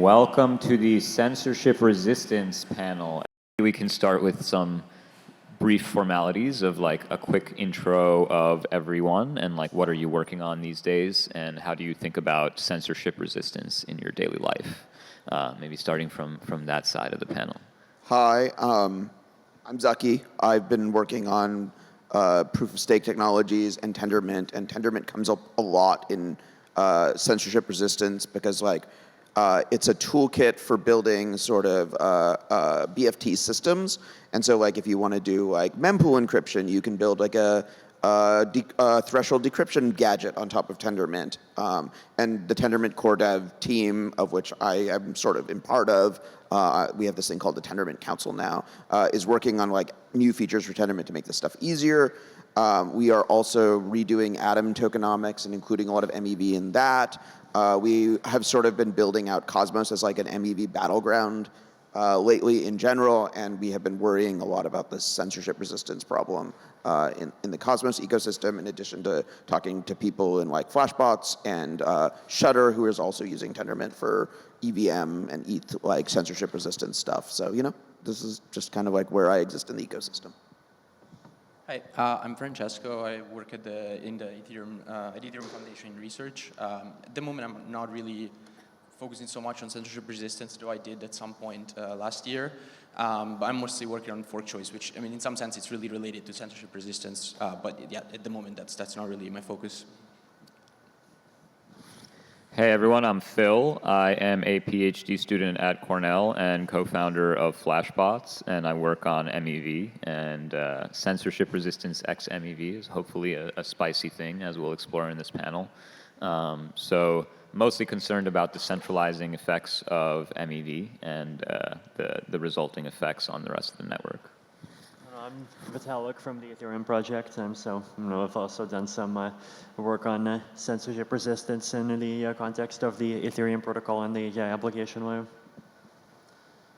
Welcome to the censorship resistance panel. We can start with some brief formalities of like a quick intro of everyone and like what are you working on these days and how do you think about censorship resistance in your daily life? Maybe starting from that side of the panel. Hi, I'm Zaki. I've been working on proof-of-stake technologies and Tendermint comes up a lot in censorship resistance because like it's a toolkit for building sort of BFT systems. And so like if you want to do like mempool encryption, you can build like a threshold decryption gadget on top of Tendermint. And the Tendermint core dev team, of which I am sort of in part of, we have this thing called the Tendermint Council now, is working on like new features for Tendermint to make this stuff easier. We are also redoing Atom tokenomics and including a lot of MEV in that. We have sort of been building out Cosmos as like an MEV battleground lately in general, and we have been worrying a lot about this censorship resistance problem in the Cosmos ecosystem, in addition to talking to people in like Flashbots and Shutter, who is also using Tendermint for EVM and ETH like censorship resistance stuff. So, you know, this is just kind of like where I exist in the ecosystem. Hi, I'm Francesco. I work in the Ethereum Foundation in research. At the moment, I'm not really focusing so much on censorship resistance, though I did at some point last year. But I'm mostly working on fork choice, which, I mean, in some sense, it's really related to censorship resistance. But yeah, at the moment, that's not really my focus. Hey everyone, I'm Phil. I am a PhD student at Cornell and co-founder of Flashbots, and I work on MEV, and censorship resistance x MEV is hopefully a spicy thing, as we'll explore in this panel. So mostly concerned about the centralizing effects of MEV and the resulting effects on the rest of the network. I'm Vitalik from the Ethereum project, so I've also done some work on censorship resistance in the context of the Ethereum protocol and the application layer.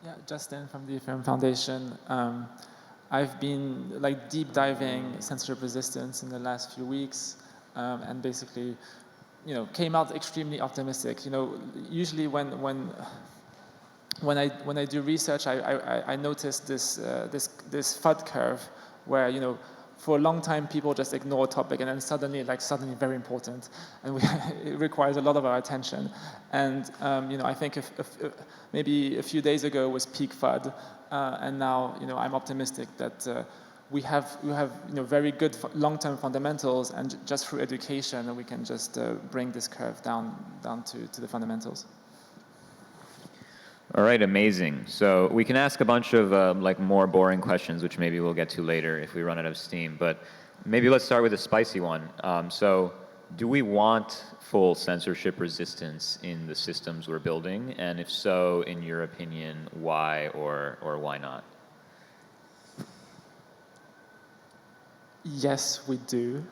Yeah, Justin from the Ethereum Foundation. I've been like deep diving censorship resistance in the last few weeks, and basically, you know, came out extremely optimistic. You know, usually when I do research, I notice this FUD curve where, you know, for a long time people just ignore a topic and then suddenly very important, and it requires a lot of our attention. And you know, I think if maybe a few days ago was peak FUD, and now, you know, I'm optimistic that we have you know, very good long-term fundamentals, and just through education we can just bring this curve down to the fundamentals. All right, amazing. So we can ask a bunch of like more boring questions, which maybe we'll get to later if we run out of steam. But maybe let's start with a spicy one. So do we want full censorship resistance in the systems we're building? And if so, in your opinion, why or why not? Yes, we do.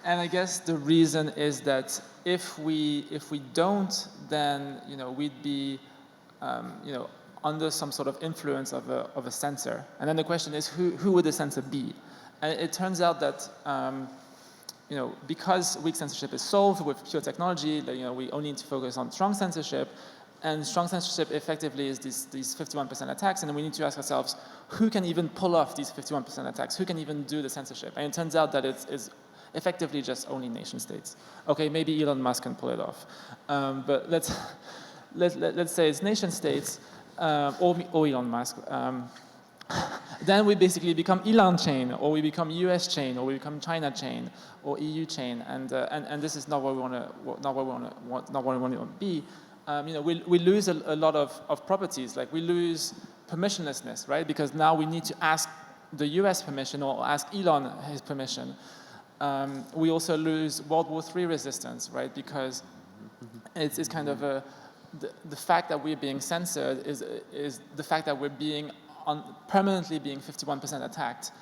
And I guess the reason is that if we don't, then, you know, we'd be you know, under some sort of influence of a censor. And then the question is, who would the censor be? And it turns out that you know, because weak censorship is solved with pure technology, you know, we only need to focus on strong censorship. And strong censorship effectively is these 51% attacks, and then we need to ask ourselves, who can even pull off these 51% attacks? Who can even do the censorship? And it turns out that it's effectively just only nation states. Okay, maybe Elon Musk can pull it off, but let's say it's nation states or Elon Musk. Then we basically become Elon chain, or we become US chain, or we become China chain, or EU chain, and this is not what we want to be. You know, we lose a lot of properties. Like we lose permissionlessness, right? Because now we need to ask the US permission or ask Elon his permission. We also lose World War III resistance, right? Because it's kind of the fact that we're being censored is the fact that we're being permanently being 51% attacked.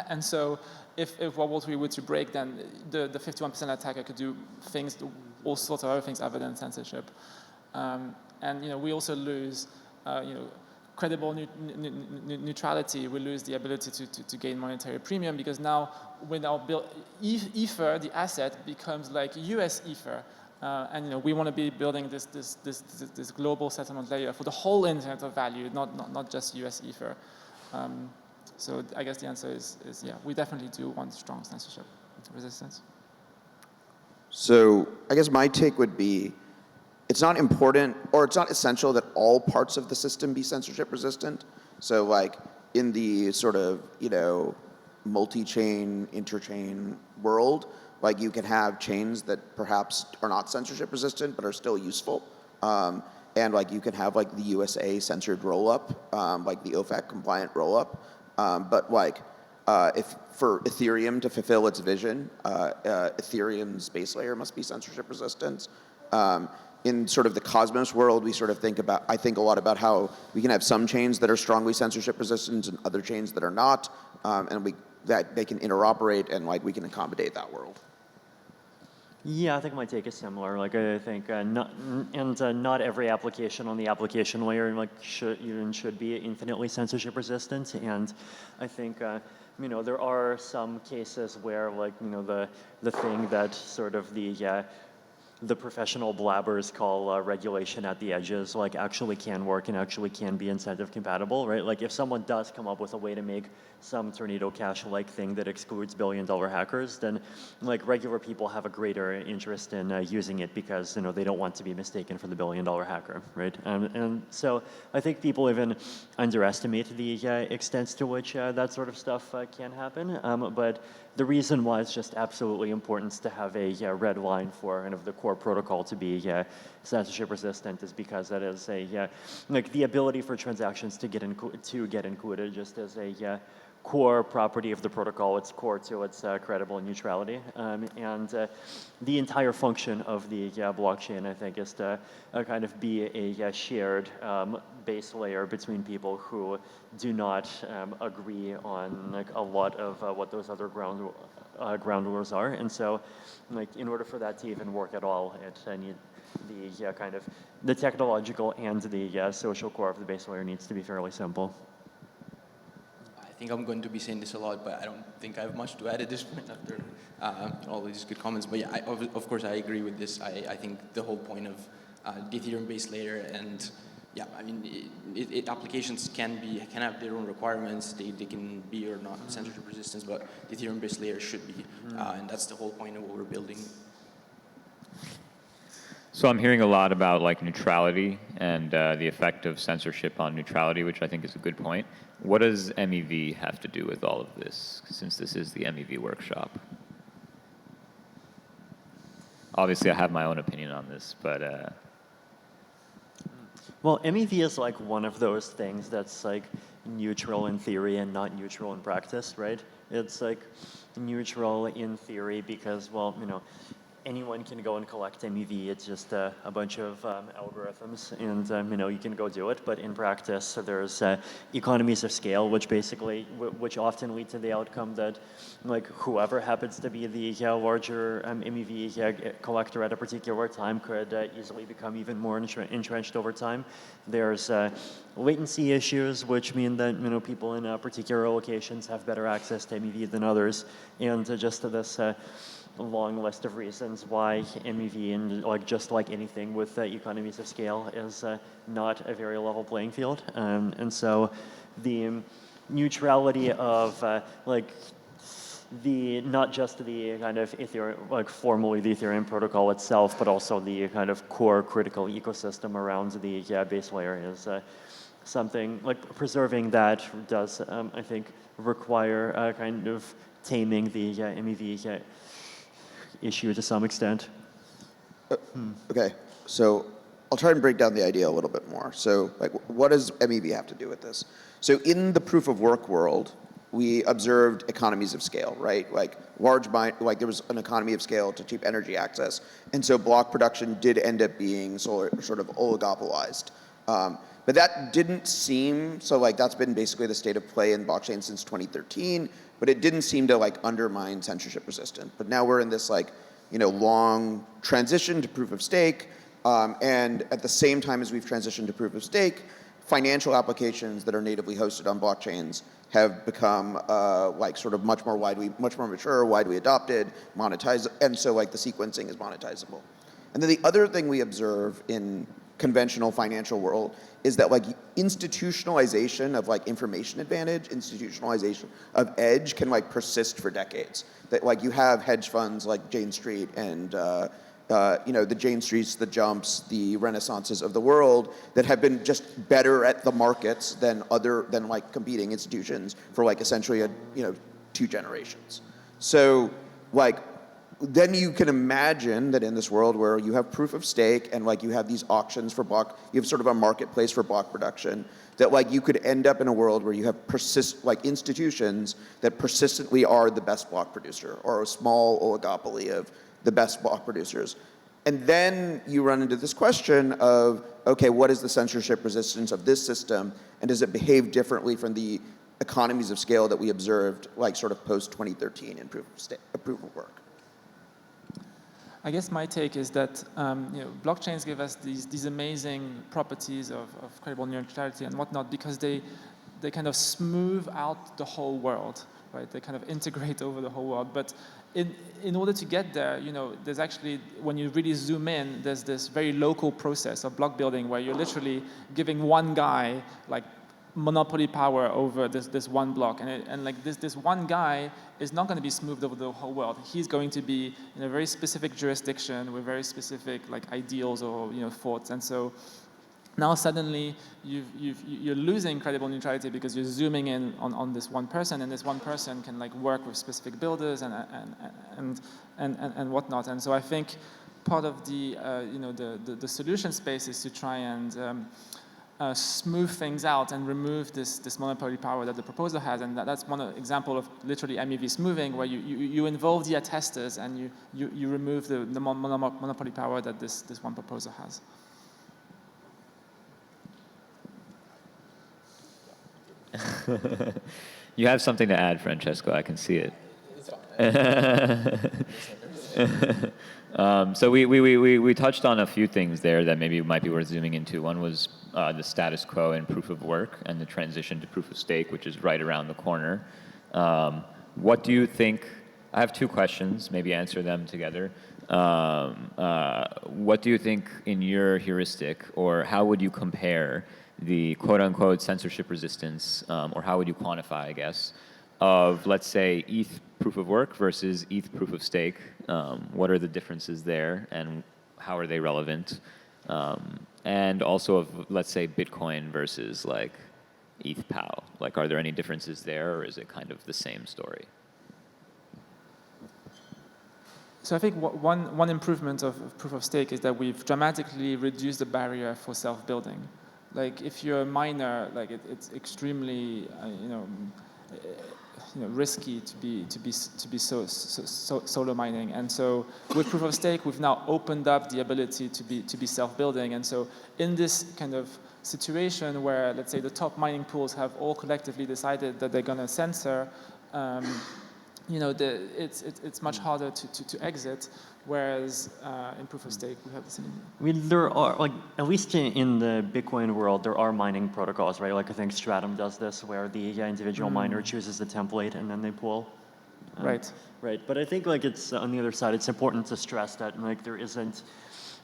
And so if World War III were to break, then the 51% attacker could do things, all sorts of other things other than censorship. And you know, we also lose you know, credible neutrality, we lose the ability to gain monetary premium, because now when our Ether, the asset, becomes like US Ether. And we want to be building this global settlement layer for the whole Internet of Value, not just US Ether. So I guess the answer is yeah, we definitely do want strong censorship resistance. So I guess my take would be, it's not important, or it's not essential that all parts of the system be censorship resistant. So like in the sort of, multi-chain, interchain world, like you can have chains that perhaps are not censorship resistant, but are still useful. And like you can have like the USA censored rollup, like the OFAC compliant rollup. But like if for Ethereum to fulfill its vision, Ethereum's base layer must be censorship resistant. In sort of the Cosmos world, we sort of I think a lot about how we can have some chains that are strongly censorship resistant and other chains that are not, and that they can interoperate, and like we can accommodate that world. Yeah, I think my take is similar. Like I think not every application on the application layer should be infinitely censorship resistant. And I think there are some cases where the thing that sort of the professional blabbers call regulation at the edges actually can work and actually can be incentive compatible, right? Like if someone does come up with a way to make some Tornado Cash-like thing that excludes billion-dollar hackers, then regular people have a greater interest in using it because they don't want to be mistaken for the billion-dollar hacker, right? And so I think people even underestimate the extent to which that sort of stuff can happen. But the reason why it's just absolutely important to have a red line for kind of the core protocol to be censorship resistant is because that is the ability for transactions to get included just as a core property of the protocol. It's core to its credible neutrality, and the entire function of the blockchain, I think, is to kind of be a shared base layer between people who do not agree on a lot of what those other ground rules are. And so, in order for that to even work at all, it needs the kind of the technological and the social core of the base layer needs to be fairly simple. I think I'm going to be saying this a lot, but I don't think I have much to add at this point after all these good comments. But yeah, of course I agree with this. I think the whole point of the Ethereum base layer, and yeah, I mean, applications can have their own requirements. They can be or not censorship resistance, but the Ethereum base layer should be, and that's the whole point of what we're building. So I'm hearing a lot about neutrality and the effect of censorship on neutrality, which I think is a good point. What does MEV have to do with all of this, since this is the MEV workshop? Obviously, I have my own opinion on this, but... Well, MEV is one of those things that's neutral in theory and not neutral in practice, right? It's neutral in theory because, well, anyone can go and collect MEV. It's just a bunch of algorithms, and you can go do it. But in practice, there's economies of scale, which often lead to the outcome that, whoever happens to be the larger MEV collector at a particular time could easily become even more entrenched over time. There's latency issues, which mean that people in particular locations have better access to MEV than others, and just this. Long list of reasons why MEV, and just like anything with economies of scale, is not a very level playing field. And so the neutrality of not just the kind of Ethereum, formally the Ethereum protocol itself, but also the kind of core critical ecosystem around the base layer is something preserving that does, I think, require kind of taming the MEV issue to some extent. Okay, so I'll try and break down the idea a little bit more. So what does MEV have to do with this? So in the proof of work world, we observed economies of scale, right? There was an economy of scale to cheap energy access. And so block production did end up being sort of oligopolized. But that didn't seem, that's been basically the state of play in blockchain since 2013, but it didn't seem to undermine censorship resistant. But now we're in this long transition to proof of stake, and at the same time as we've transitioned to proof of stake, financial applications that are natively hosted on blockchains have become like sort of much more mature, widely adopted, monetized, and so like the sequencing is monetizable. And then the other thing we observe in conventional financial world is that like institutionalization of like information advantage, institutionalization of edge can like persist for decades. That like you have hedge funds like Jane Street and you know, the Jane Streets, the Jumps, the Renaissances of the world that have been just better at the markets than like competing institutions for like essentially you know, 2 generations. So like then you can imagine that in this world where you have proof of stake and like you have these auctions for block, you have sort of a marketplace for block production, that like you could end up in a world where you have like institutions that persistently are the best block producer or a small oligopoly of the best block producers. And then you run into this question of, okay, what is the censorship resistance of this system, and does it behave differently from the economies of scale that we observed like sort of post 2013 in proof of work? I guess my take is that you know, blockchains give us these amazing properties of credible neutrality and whatnot because they kind of smooth out the whole world, right? They kind of integrate over the whole world. But in order to get there, you know, there's actually, when you really zoom in, there's this very local process of block building where you're literally giving one guy like monopoly power over this one block, and like this one guy is not going to be smoothed over the whole world. He's going to be in a very specific jurisdiction with very specific like ideals or, you know, thoughts, and so now suddenly you're losing credible neutrality because you're zooming in on this one person, and this one person can like work with specific builders and whatnot. And so I think part of the you know, the solution space is to try and smooth things out and remove this monopoly power that the proposer has, and that's one example of literally MEV smoothing, where you involve the attesters and you remove the monopoly power that this one proposer has. You have something to add, Francesco. I can see it. So we touched on a few things there that maybe might be worth zooming into. One was the status quo and proof of work and the transition to proof of stake, which is right around the corner. What do you think? I have 2 questions, maybe answer them together. What do you think in your heuristic, or how would you compare the quote-unquote censorship resistance, or how would you quantify, I guess, of, let's say, ETH proof of work versus ETH proof of stake? What are the differences there, and how are they relevant? And also of, let's say, Bitcoin versus like ETH POW. Like, are there any differences there, or is it kind of the same story? So I think one improvement of proof of stake is that we've dramatically reduced the barrier for self-building. Like if you're a miner, like it's extremely risky to be solo mining, and so with proof of stake we've now opened up the ability to be self-building. And so in this kind of situation where, let's say, the top mining pools have all collectively decided that they're going to censor, you know, it's much harder to exit, whereas in proof of stake we have the same. I mean, there are, like, at least in the Bitcoin world, there are mining protocols, right? Like I think Stratum does this, where the individual miner chooses the template and then they pool. Right. Right, but I think like it's on the other side, it's important to stress that like there isn't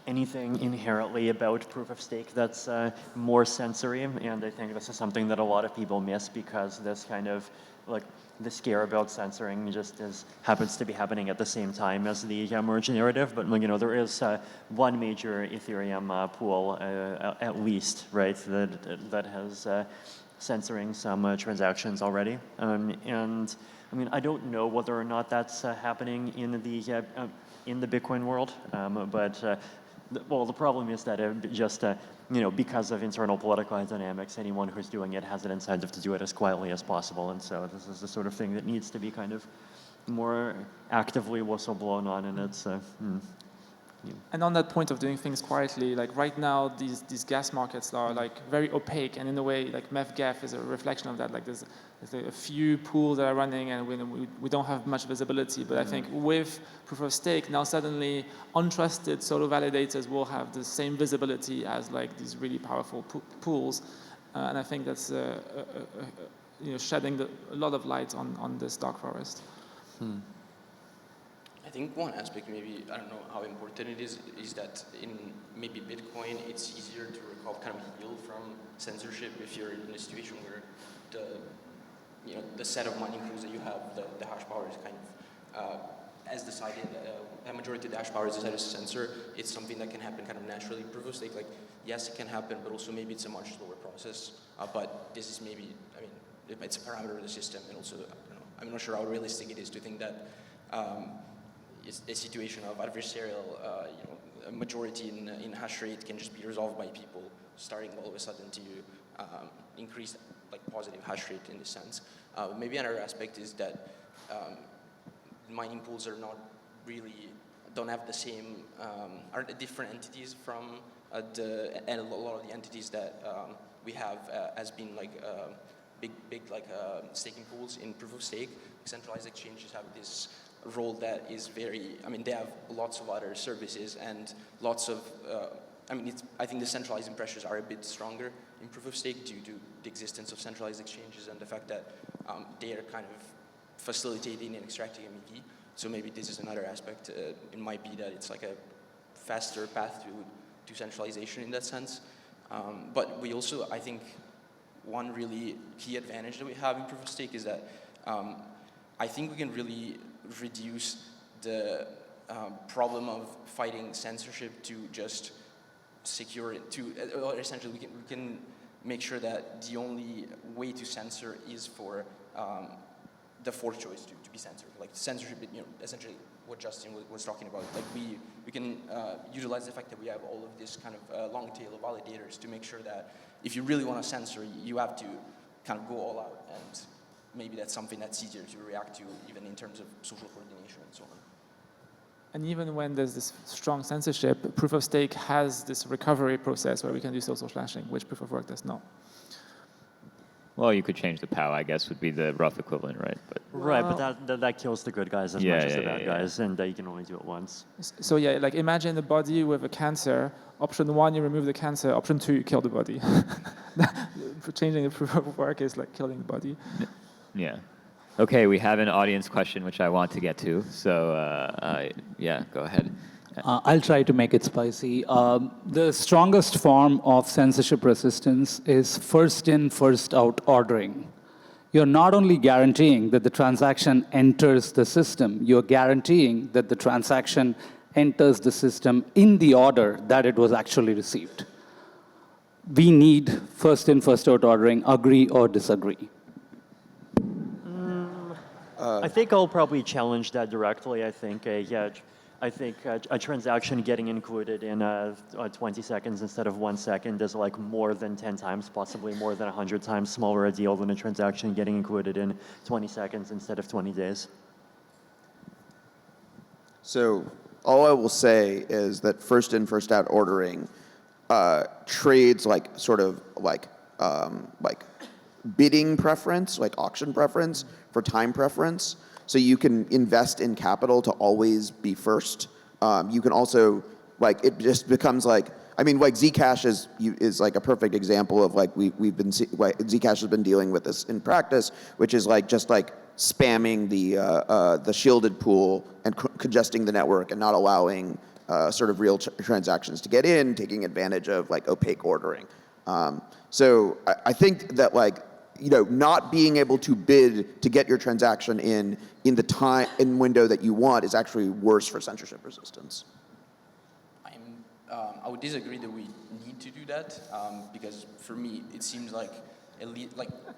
anything inherently about proof of stake that's more sensory, and I think this is something that a lot of people miss, because this kind of like the scare about censoring just happens to be happening at the same time as the merge narrative. But you know, there is one major Ethereum pool at least, right, that has censoring some transactions already, and I mean, I don't know whether or not that's happening in the Bitcoin world, but well, the problem is that just you know, because of internal political dynamics, anyone who's doing it has an incentive to do it as quietly as possible, and so this is the sort of thing that needs to be kind of more actively whistle-blown on, and it's. And on that point of doing things quietly, like right now, these gas markets are like very opaque, and in a way, like MEV05 is a reflection of that. Like there's a few pools that are running, and we don't have much visibility. But I think with proof of stake, now suddenly untrusted solo validators will have the same visibility as like these really powerful pools, And I think that's shedding a lot of light on this dark forest. I think one aspect, maybe, I don't know how important it is that in maybe Bitcoin, it's easier to kind of heal from censorship if you're in a situation where the set of mining pools that you have, the hash power is kind of, as decided, a majority of the hash power is decided to censor. It's something that can happen kind of naturally. Proof of stake, like, yes, it can happen, but also maybe it's a much slower process. But this is maybe, I mean, it's a parameter of the system, and also, I'm not sure how realistic it is to think that a situation of adversarial, a majority in hash rate can just be resolved by people starting all of a sudden to increase like positive hash rate in this sense. Maybe another aspect is that mining pools are not really, don't have the same, are different entities from and a lot of the entities that we have has been like big like staking pools in proof of stake. Centralized exchanges have this role that is very, I mean, they have lots of other services and lots of, I think the centralizing pressures are a bit stronger in proof of stake due to the existence of centralized exchanges and the fact that they are kind of facilitating and extracting MEV. So maybe this is another aspect. It might be that it's like a faster path to centralization in that sense. But we also, I think, one really key advantage that we have in proof of stake is that I think we can really reduce the problem of fighting censorship to just secure it. Essentially, we can make sure that the only way to censor is for the fourth choice to be censored. Like censorship, essentially what Justin was talking about. Like we can utilize the fact that we have all of this kind of long tail of validators to make sure that if you really want to censor, you have to kind of go all out, and maybe that's something that's easier to react to, even in terms of social coordination and so on. And even when there's this strong censorship, proof of stake has this recovery process where we can do social slashing, which proof of work does not. Well, you could change the POW, I guess, would be the rough equivalent, right? But that kills the good guys as much as the bad guys, and you can only do it once. So yeah, like imagine a body with a cancer. Option 1, you remove the cancer. Option 2, you kill the body. Changing the proof of work is like killing the body. Yeah. Okay, we have an audience question which I want to get to. So yeah, go ahead. I'll try to make it spicy. The strongest form of censorship resistance is first in, first out ordering. You're not only guaranteeing that the transaction enters the system, you're guaranteeing that the transaction enters the system in the order that it was actually received. We need first in, first out ordering, agree or disagree. I think I'll probably challenge that directly. I think a transaction getting included in 20 seconds instead of 1 second is like more than 10 times, possibly more than 100 times smaller a deal than a transaction getting included in 20 seconds instead of 20 days. So all I will say is that first in, first out ordering trades like sort of like bidding preference, like auction preference for time preference. So you can invest in capital to always be first. You can also, like, it just becomes like, I mean, like Zcash is like a perfect example of like Zcash has been dealing with this in practice, which is like just like spamming the shielded pool and congesting the network and not allowing sort of real transactions to get in, taking advantage of like opaque ordering. So I think that like, not being able to bid to get your transaction in the time and window that you want is actually worse for censorship resistance. I would disagree that we need to do that because for me it seems like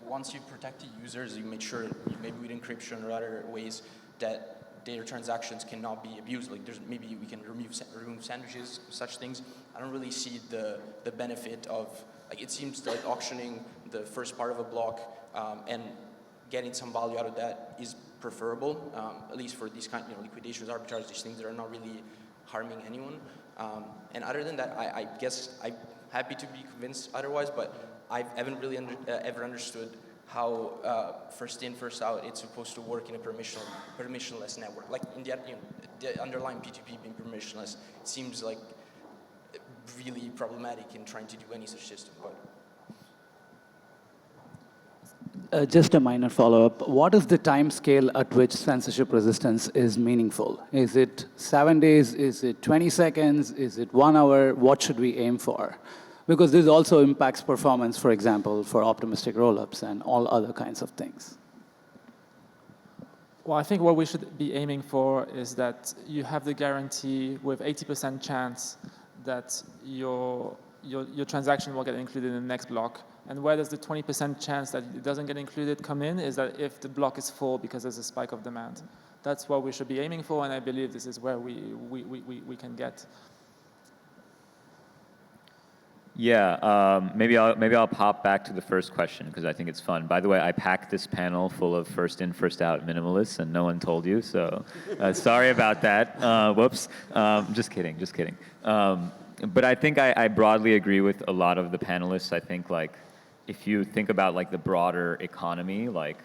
once you protect the users, you make sure maybe with encryption or other ways that their transactions cannot be abused. Like maybe we can remove sandwiches, such things. I don't really see the benefit of, like, it seems like auctioning the first part of a block and getting some value out of that is preferable, at least for these kind of liquidations, arbitrage, these things that are not really harming anyone. And other than that, I guess I'm happy to be convinced otherwise, but I haven't really ever understood how first in, first out it's supposed to work in a permissionless network. Like in the underlying P2P being permissionless, it seems like really problematic in trying to do any such system. But Just a minor follow-up. What is the time scale at which censorship resistance is meaningful? Is it 7 days? Is it 20 seconds? Is it 1 hour? What should we aim for? Because this also impacts performance, for example, for optimistic rollups and all other kinds of things. Well, I think what we should be aiming for is that you have the guarantee with 80% chance that your transaction will get included in the next block. And where does the 20% chance that it doesn't get included come in is that if the block is full because there's a spike of demand. That's what we should be aiming for, and I believe this is where we can get. Yeah, maybe I'll pop back to the first question because I think it's fun. By the way, I packed this panel full of first in, first out minimalists, and no one told you, so sorry about that. Whoops. Just kidding. But I think I broadly agree with a lot of the panelists. I think like if you think about like the broader economy, like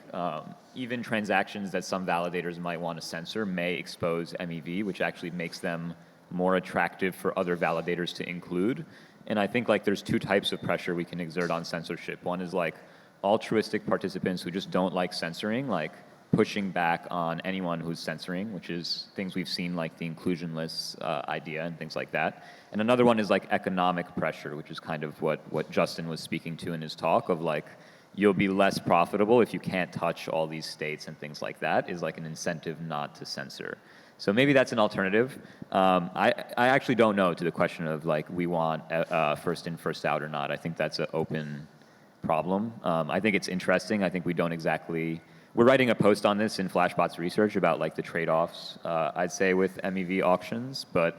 even transactions that some validators might want to censor may expose MEV, which actually makes them more attractive for other validators to include. And I think like there's two types of pressure we can exert on censorship. One is like altruistic participants who just don't like censoring, like pushing back on anyone who's censoring, which is things we've seen like the inclusion lists idea and things like that. And another one is like economic pressure, which is kind of what Justin was speaking to in his talk of like, you'll be less profitable if you can't touch all these states and things like that is like an incentive not to censor. So maybe that's an alternative. I actually don't know to the question of like we want first in, first out or not. I think that's an open problem. I think it's interesting. I think we don't exactly, we're writing a post on this in Flashbot's research about like the trade-offs, I'd say with MEV auctions, but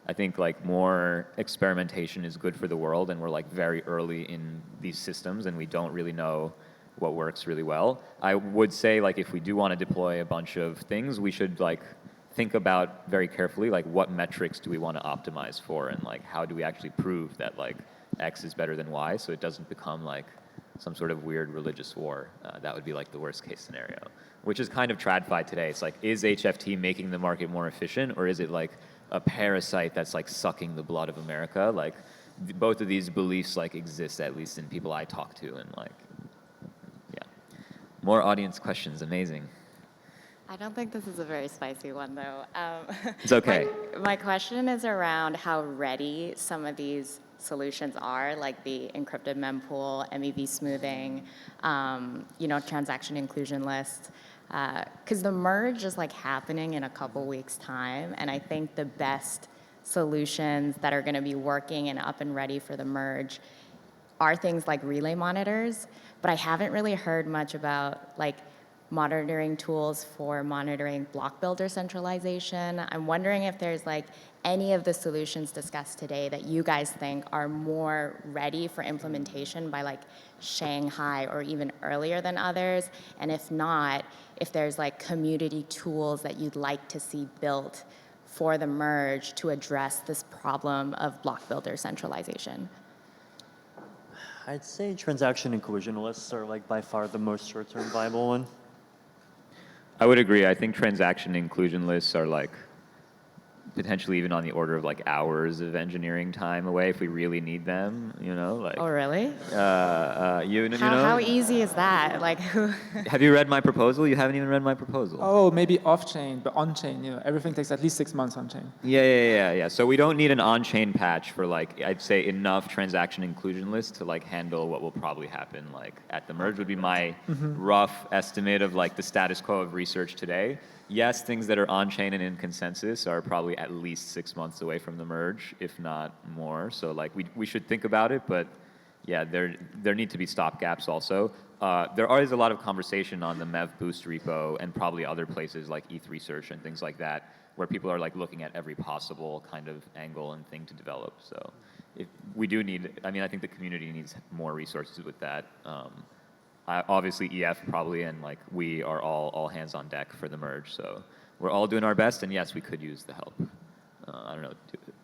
I think like more experimentation is good for the world and we're like very early in these systems and we don't really know what works really well. I would say like if we do want to deploy a bunch of things, we should like think about very carefully like what metrics do we want to optimize for and like how do we actually prove that like X is better than Y so it doesn't become like some sort of weird religious war. That would be like the worst case scenario, which is kind of TradFi today. It's like, is HFT making the market more efficient or is it like a parasite that's like sucking the blood of America? Like both of these beliefs like exist at least in people I talk to and like, yeah. More audience questions, amazing. I don't think this is a very spicy one, though. It's okay. My question is around how ready some of these solutions are, like the encrypted mempool, MEV smoothing, transaction inclusion lists. Because the merge is like happening in a couple weeks' time, and I think the best solutions that are going to be working and up and ready for the merge are things like relay monitors. But I haven't really heard much about like monitoring tools for monitoring block builder centralization. I'm wondering if there's like any of the solutions discussed today that you guys think are more ready for implementation by like Shanghai or even earlier than others, and if not, if there's like community tools that you'd like to see built for the merge to address this problem of block builder centralization. I'd say transaction inclusion lists are like by far the most short-term viable one. I would agree. I think transaction inclusion lists are like potentially even on the order of like hours of engineering time away if we really need them, you know? Like, Oh, really? you know? How easy is that? Like, who? Have you read my proposal? You haven't even read my proposal. Oh, maybe off-chain, but on-chain, everything takes at least 6 months on-chain. Yeah. So we don't need an on-chain patch for like, I'd say enough transaction inclusion lists to like handle what will probably happen like at the merge would be my rough estimate of like the status quo of research today. Yes, things that are on-chain and in consensus are probably at least 6 months away from the merge, if not more. So like we should think about it, but yeah, there need to be stopgaps also. There is a lot of conversation on the MEV Boost repo and probably other places like ETH Research and things like that, where people are like looking at every possible kind of angle and thing to develop. So if we do need, I think the community needs more resources with that. Obviously EF probably, and like we are all hands on deck for the merge. So we're all doing our best, and yes, we could use the help. I don't know,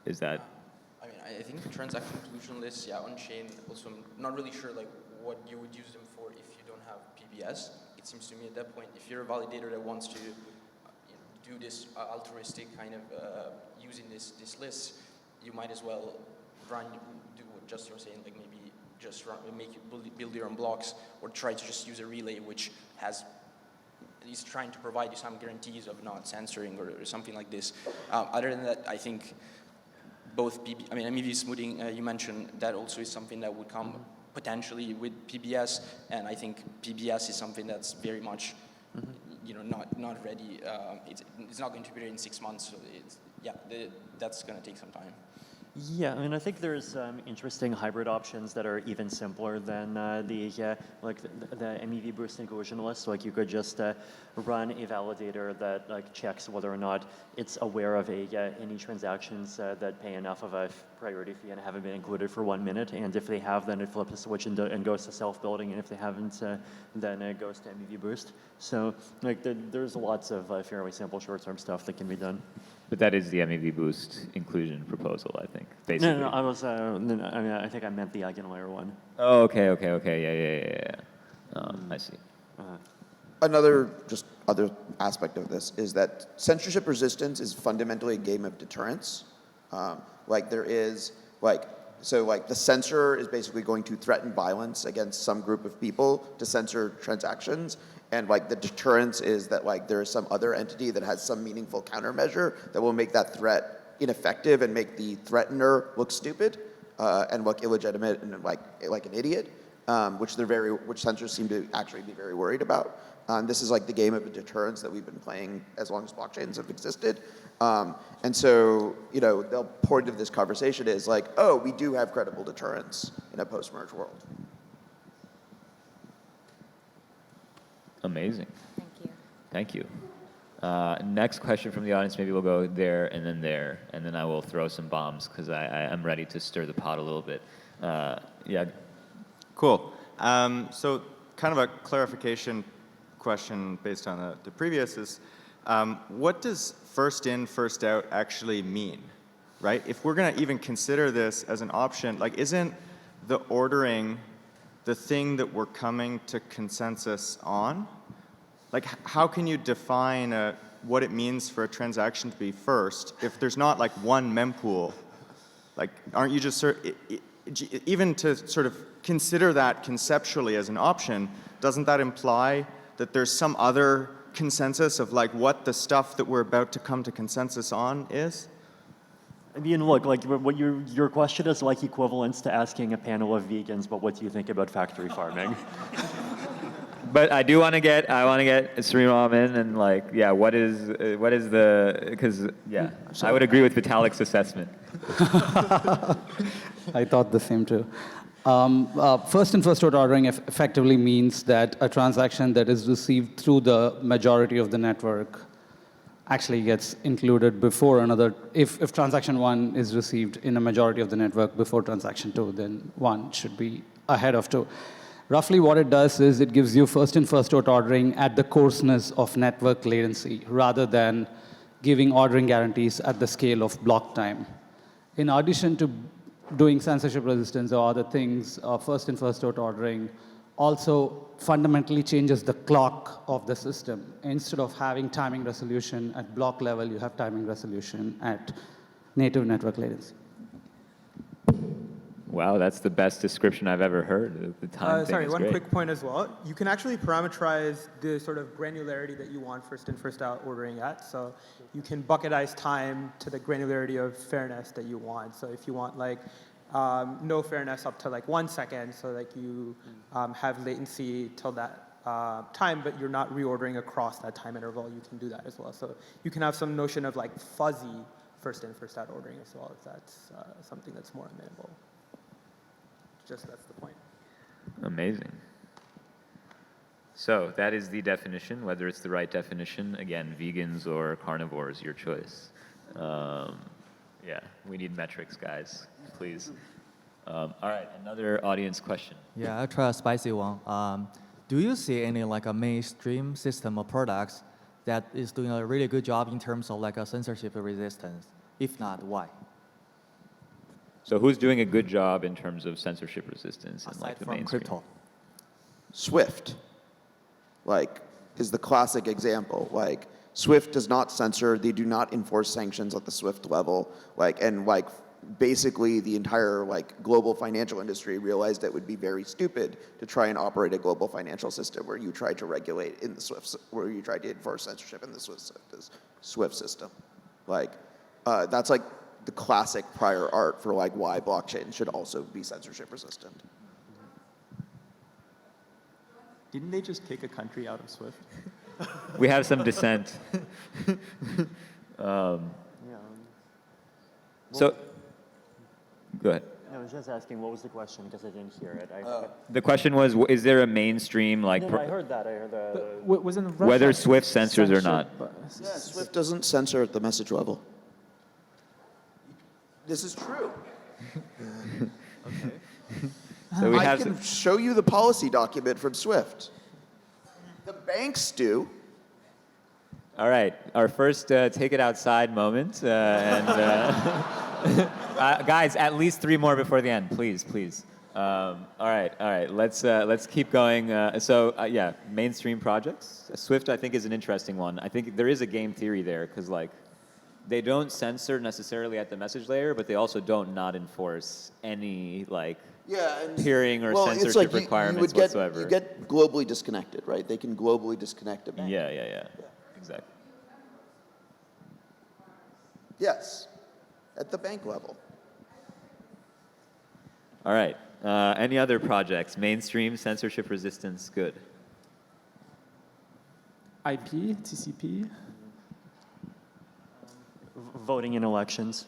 is that? I think the transaction inclusion lists, on-chain, also I'm not really sure like what you would use them for if you don't have PBS. It seems to me at that point, if you're a validator that wants to do this altruistic kind of using this list, you might as well do what just you're saying, like maybe just build your own blocks, or try to just use a relay which is trying to provide you some guarantees of not censoring or something like this. Other than that, I think both MEV smoothing, you mentioned, that also is something that would come potentially with PBS, and I think PBS is something that's very much, not ready. It's not going to be ready in 6 months, so that's going to take some time. Yeah, I mean, I think there's interesting hybrid options that are even simpler than the MEV boost inclusion list. Like you could just run a validator that checks whether or not it's aware of any transactions that pay enough of a priority fee and haven't been included for 1 minute. And if they have, then it flips a switch and goes to self-building. And if they haven't, then it goes to MEV boost. So there's lots of fairly simple short-term stuff that can be done. But that is the MEV boost inclusion proposal, I think, basically. No, I was. I think I meant the eigenlayer one. Oh, okay, yeah. I see. Another other aspect of this is that censorship resistance is fundamentally a game of deterrence. The censor is basically going to threaten violence against some group of people to censor transactions. And the deterrence is that there is some other entity that has some meaningful countermeasure that will make that threat ineffective and make the threatener look stupid and look illegitimate and like an idiot, which censors seem to actually be very worried about. This is the game of deterrence that we've been playing as long as blockchains have existed. And so, the point of this conversation is we do have credible deterrence in a post-merge world. Amazing. Thank you. Thank you. Next question from the audience. Maybe we'll go there, and then I will throw some bombs because I am ready to stir the pot a little bit. Yeah. Cool. So kind of a clarification question based on the previous is, what does first in, first out actually mean, right? If we're going to even consider this as an option, isn't the ordering the thing that we're coming to consensus on? How can you define what it means for a transaction to be first if there's not one mempool? Aren't you just even to sort of consider that conceptually as an option, doesn't that imply that there's some other consensus of what the stuff that we're about to come to consensus on is? I mean, look, what your question is equivalent to asking a panel of vegans, but what do you think about factory farming? But I want to get Sriram in and what is the, because I would agree with Vitalik's assessment. I thought the same too. First in, first out ordering effectively means that a transaction that is received through the majority of the network actually gets included before another. If transaction 1 is received in a majority of the network before transaction 2, then 1 should be ahead of 2. Roughly what it does is it gives you first in, first out ordering at the coarseness of network latency rather than giving ordering guarantees at the scale of block time. In addition to doing censorship resistance or other things, first in, first out ordering also fundamentally changes the clock of the system. Instead of having timing resolution at block level, you have timing resolution at native network latency. Wow, that's the best description I've ever heard. The time thing is one great. quick point as well. You can actually parameterize the sort of granularity that you want first in, first out ordering at. So you can bucketize time to the granularity of fairness that you want. So if you want no fairness up to 1 second, so you have latency till that time, but you're not reordering across that time interval, you can do that as well. So you can have some notion of fuzzy first in, first out ordering as well, if that's something that's more amenable. Just that's the point. Amazing. So that is the definition. Whether it's the right definition, again, vegans or carnivores, your choice. Yeah, we need metrics, guys, please. All right, another audience question. Yeah, I'll try a spicy one. Do you see any a mainstream system of products that is doing a really good job in terms of a censorship resistance? If not, why? So who's doing a good job in terms of censorship resistance in Aside the from mainstream? crypto. Swift, is the classic example. Swift does not censor. They do not enforce sanctions at the Swift level. basically the entire like global financial industry realized that it would be very stupid to try and operate a global financial system where you tried to regulate in the where you tried to enforce censorship in the SWIFT system. Like, that's like the classic prior art for like why blockchain should also be censorship resistant. Didn't they just kick a country out of SWIFT? We have some dissent. So, go ahead. I was just asking, what was the question? Because I didn't hear it. The question was, is there a mainstream, like, No, I heard that. I heard that. Wasn't Russia whether SWIFT censors or not? Yeah, SWIFT doesn't censor at the message level. This is true. So we I have can show you the policy document from SWIFT. The banks do. All right, our first take it outside moment, guys, at least 3 more before the end, please, please. All right, let's keep going. Yeah, mainstream projects. Swift, I think, is an interesting one. I think there is a game theory there because like they don't censor necessarily at the message layer, but they also don't not enforce any like peering or censorship it's like requirements whatsoever. You get globally disconnected, right? They can globally disconnect a bank. Yeah. Exactly. Yes, at the bank level. All right. Any other projects? Mainstream censorship resistance. Good. IP, TCP. Voting in elections.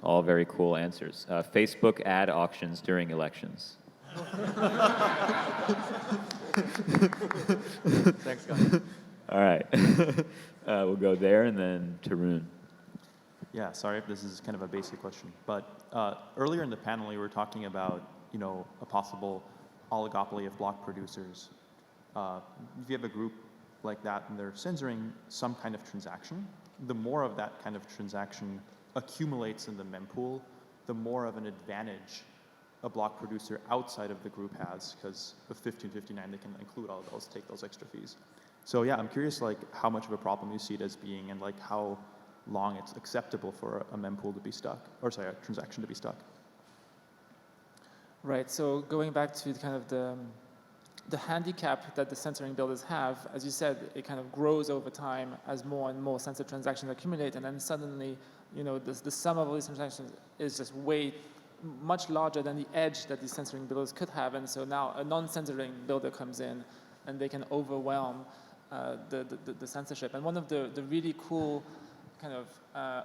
All very cool answers. Facebook ad auctions during elections. Thanks, guys. All right. We'll go there and then Tarun. Yeah, sorry if this is kind of a basic question, but earlier in the panel you were talking about, a possible oligopoly of block producers. If you have a group like that and they're censoring some kind of transaction, the more of that kind of transaction accumulates in the mempool, the more of an advantage a block producer outside of the group has, because with 1559 they can include all of those, take those extra fees. So yeah, I'm curious like how much of a problem you see it as being, and like how long it's acceptable for a mempool to be stuck, or sorry, a transaction to be stuck. Right. So going back to kind of the handicap that the censoring builders have, as you said, it kind of grows over time as more and more censored transactions accumulate, and then suddenly, the sum of all these transactions is just much larger than the edge that these censoring builders could have, and so now a non-censoring builder comes in, and they can overwhelm the censorship. And one of the really cool kind of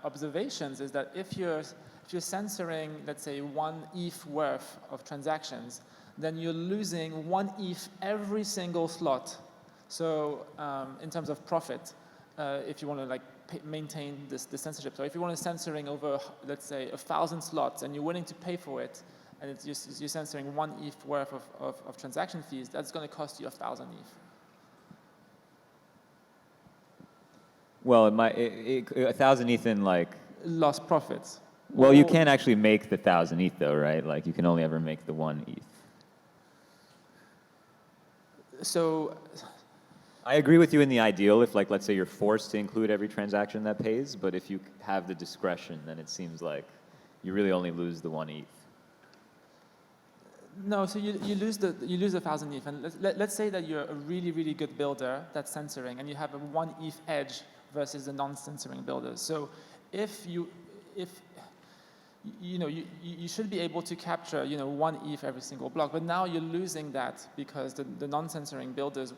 observations is that if you're censoring, let's say, 1 ETH worth of transactions, then you're losing 1 ETH every single slot. So in terms of profit, if you want to like maintain the censorship. So if you want to censoring over, let's say, 1,000 slots, and you're willing to pay for it, and you're censoring 1 ETH worth of transaction fees, that's going to cost you 1,000 ETH. Well, 1,000 ETH in like Lost profits. Well, you can't actually make the 1,000 ETH though, right? Like you can only ever make the 1 ETH. So I agree with you in the ideal if, like, let's say you're forced to include every transaction that pays, but if you have the discretion, then it seems like you really only lose the 1 ETH. No, so you lose the 1,000 ETH, and let's say that you're a really good builder that's censoring, and you have a 1 ETH edge versus the non-censoring builders. So if you should be able to capture 1 ETH every single block, but now you're losing that because the non-censoring builders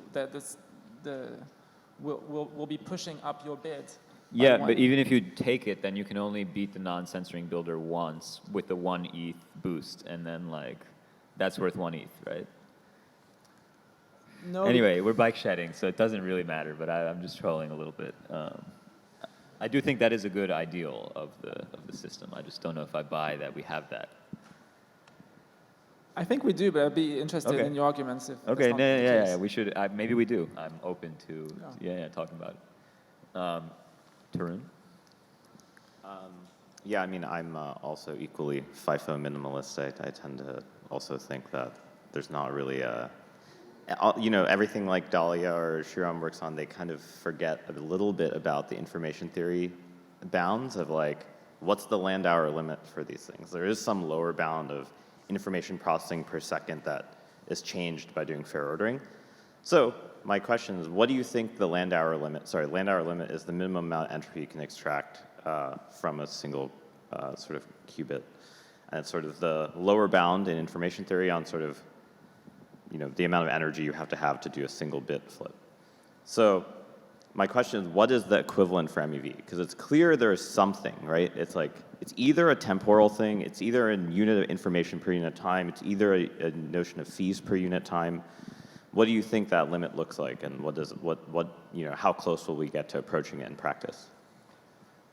will be pushing up your bid. Yeah, but even if you take it, then you can only beat the non-censoring builder once with the 1 ETH boost, and then like that's worth 1 ETH, right? No. Anyway, we're bike shedding, so it doesn't really matter. But I'm just trolling a little bit. I do think that is a good ideal of the system. I just don't know if I buy that we have that. I think we do, but I'd be interested in your arguments. If okay, that's not the yeah, case. we should. Maybe we do. I'm open to talking about it. Tarun? Yeah, I mean, I'm also equally FIFO minimalist. I tend to also think that there's not really a you know, everything like Dahlia or Shiram works on, they kind of forget a little bit about the information theory bounds of like, what's the Landauer limit for these things? There is some lower bound of information processing per second that is changed by doing fair ordering. So my question is, what do you think the Landauer limit, Landauer limit is the minimum amount of entropy you can extract from a single sort of qubit. And it's sort of the lower bound in information theory on sort of, you know, the amount of energy you have to do a single bit flip. So my question is, what is the equivalent for MEV? Because it's clear there is something, right? It's like, it's either a temporal thing, it's either a unit of information per unit time, it's either a notion of fees per unit time. What do you think that limit looks like, and you know, how close will we get to approaching it in practice?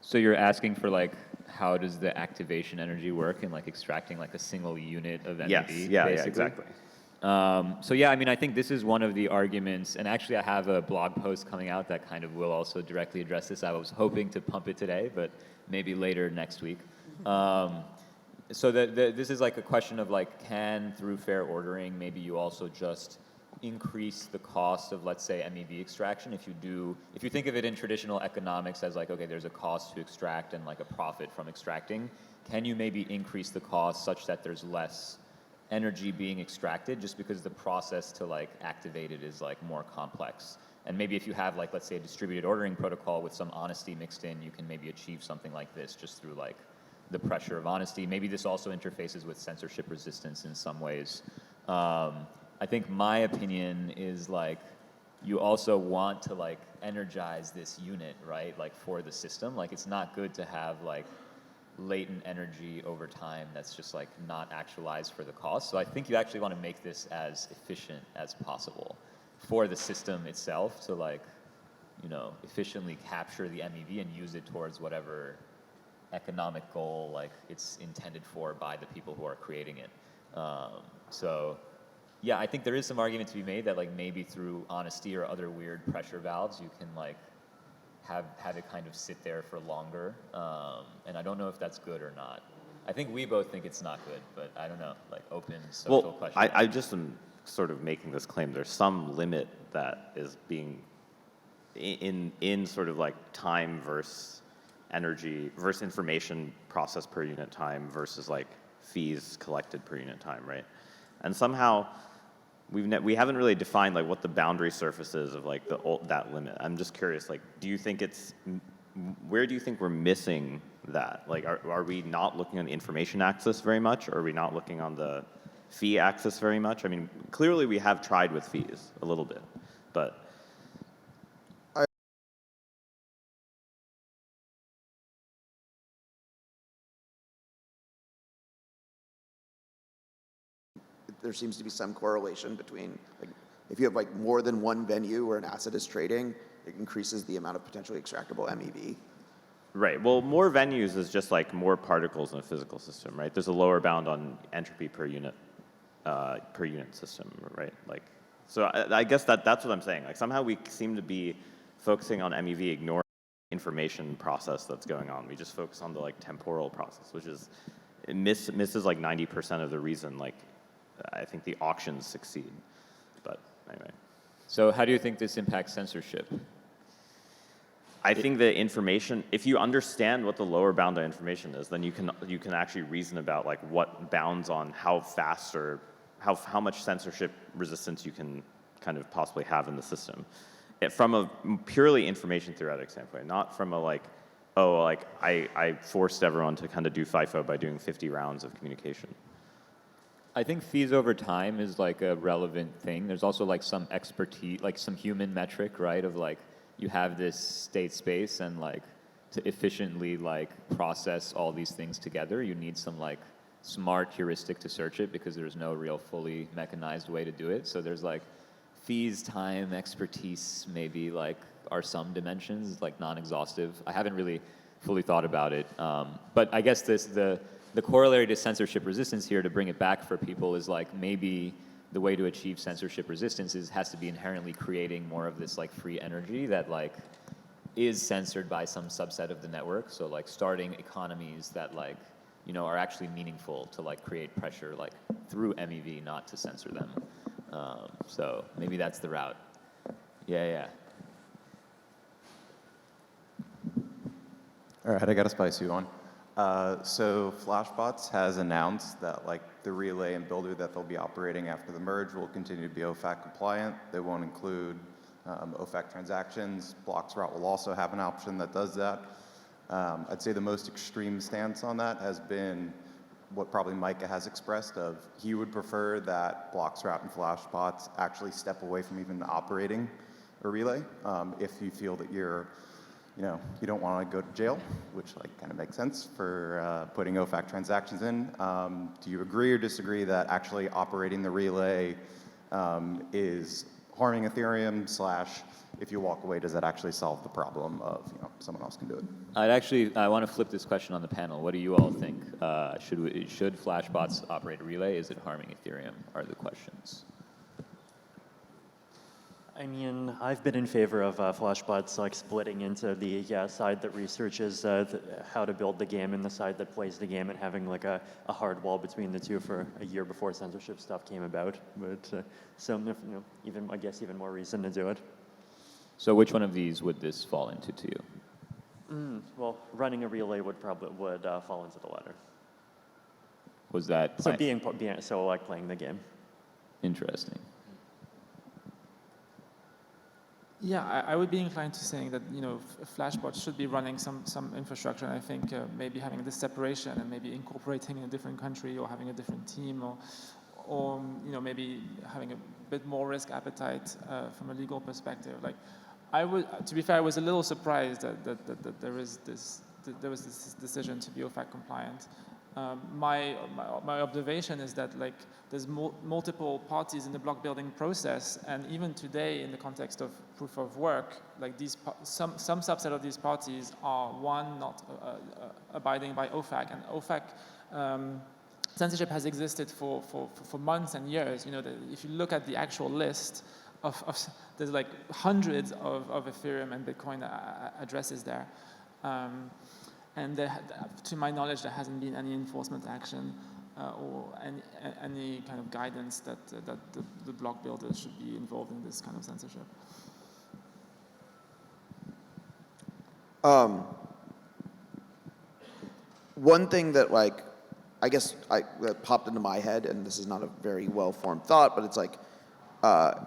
So you're asking for like, how does the activation energy work in like extracting like a single unit of MEV? Yes, yeah, basically? exactly. So yeah, I mean, I think this is one of the arguments, and actually I have a blog post coming out that kind of will also directly address this. I was hoping to pump it today, but maybe later next week. So this is like a question of like, can through fair ordering, maybe you also just increase the cost of, let's say, MEV extraction. If you think of it in traditional economics as like, okay, there's a cost to extract and like a profit from extracting, can you maybe increase the cost such that there's less energy being extracted just because the process to like activate it is like more complex? And maybe if you have like, let's say, a distributed ordering protocol with some honesty mixed in, you can maybe achieve something like this just through like the pressure of honesty. Maybe this also interfaces with censorship resistance in some ways. I think my opinion is like, you also want to like energize this unit, right? Like for the system, like it's not good to have like latent energy over time that's just like not actualized for the cost. So I think you actually want to make this as efficient as possible for the system itself to like, you know, efficiently capture the MEV and use it towards whatever economic goal like it's intended for by the people who are creating it. So yeah, I think there is some argument to be made that like maybe through honesty or other weird pressure valves, you can like have it kind of sit there for longer. And I don't know if that's good or not. I think we both think it's not good, but I don't know, like open social question. I just am sort of making this claim. There's some limit that is being in sort of like time versus energy versus information processed per unit time versus like fees collected per unit time, right? And somehow we haven't really defined like what the boundary surface is of like that limit. I'm just curious, like, where do you think we're missing that? Like, are we not looking on the information axis very much, or are we not looking on the fee axis very much? I mean, clearly we have tried with fees a little bit, but there seems to be some correlation between, like, if you have like more than one venue where an asset is trading, it increases the amount of potentially extractable MEV. right. Well, more venues is just like more particles in a physical system, right? There's a lower bound on entropy per unit system, right? Like, so I guess that's what I'm saying. Like somehow we seem to be focusing on MEV, ignoring the information process that's going on. We just focus on the like temporal process, which is it misses like 90% of the reason like I think the auctions succeed. But anyway. So how do you think this impacts censorship? I think the information, if you understand what the lower bound of information is, then you can actually reason about like what bounds on how fast or how much censorship resistance you can kind of possibly have in the system. From a purely information theoretic standpoint, not from a like, oh, like I forced everyone to kind of do FIFO by doing 50 rounds of communication. I think fees over time is like a relevant thing. There's also like some expertise, like some human metric, right? Of like, you have this state space and like to efficiently like process all these things together, you need some like smart heuristic to search it because there's no real fully mechanized way to do it. So there's like fees, time, expertise, maybe like are some dimensions, like non-exhaustive. I haven't really fully thought about it. But I guess the corollary to censorship resistance here, to bring it back for people, is like maybe the way to achieve censorship resistance has to be inherently creating more of this like free energy that like is censored by some subset of the network. So like starting economies that like, you know, are actually meaningful to like create pressure like through MEV, not to censor them. So maybe that's the route. Yeah. All right, I got a spicy one. So Flashbots has announced that like the relay and builder that they'll be operating after the merge will continue to be OFAC compliant. They won't include OFAC transactions. Blocks route will also have an option that does that. I'd say the most extreme stance on that has been what probably Micah has expressed of he would prefer that blocks route and Flashbots actually step away from even operating a relay if you feel that you're you don't want to go to jail, which like kind of makes sense for putting OFAC transactions in. Do you agree or disagree that actually operating the relay is harming Ethereum / if you walk away, does that actually solve the problem of someone else can do it? I want to flip this question on the panel. What do you all think? Should Flashbots operate a relay? Is it harming Ethereum? Are the questions. I mean, I've been in favor of Flashbots like splitting into the side that researches how to build the game and the side that plays the game, and having like a hard wall between the two for a year before censorship stuff came about. But even I guess even more reason to do it. So which one of these would this fall into to you? Well, running a relay would fall into the latter. Was that So so like playing the game. Interesting. Yeah, I would be inclined to saying that Flashbots should be running some infrastructure, and I think maybe having this separation and maybe incorporating in a different country or having a different team or maybe having a bit more risk appetite from a legal perspective. Like, to be fair, I was a little surprised that there was this decision to be OFAC compliant. My observation is that like there's multiple parties in the block building process, and even today in the context of proof of work, like some subset of these parties are not abiding by OFAC, and OFAC censorship has existed for months and years. If you look at the actual list there's like hundreds of Ethereum and Bitcoin addresses there. And to my knowledge, there hasn't been any enforcement action or any kind of guidance that the block builders should be involved in this kind of censorship. One thing that I guess that popped into my head, and this is not a very well-formed thought, but it's like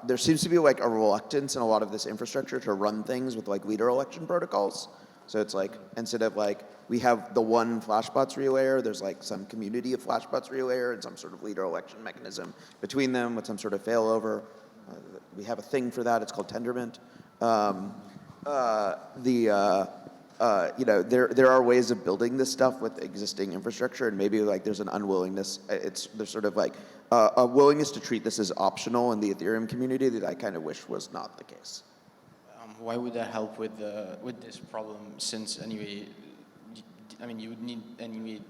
there seems to be like a reluctance in a lot of this infrastructure to run things with like leader election protocols. So it's like, instead of like, we have the one Flashbots relayer, there's like some community of Flashbots relayer and some sort of leader election mechanism between them with some sort of failover. We have a thing for that, it's called tendermint. There are ways of building this stuff with existing infrastructure, and maybe like there's an unwillingness, there's sort of like a willingness to treat this as optional in the Ethereum community that I kind of wish was not the case. Why would that help with this problem? Since anyway, you would need anyway.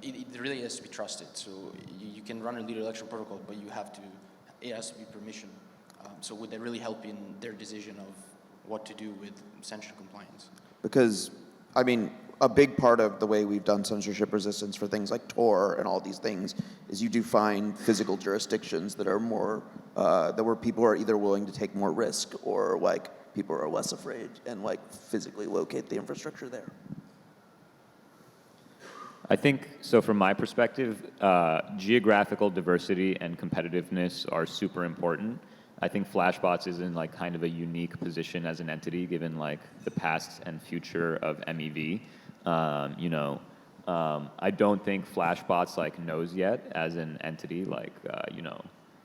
It really has to be trusted. So you can run a leader election protocol, but it has to be permission. So would that really help in their decision of what to do with censorship compliance? Because a big part of the way we've done censorship resistance for things like Tor and all these things is you do find physical jurisdictions that are more where people are either willing to take more risk or like people are less afraid and like physically locate the infrastructure there. I think, so from my perspective, geographical diversity and competitiveness are super important. I think Flashbots is in like kind of a unique position as an entity, given like the past and future of MEV. I don't think Flashbots like knows yet as an entity, like,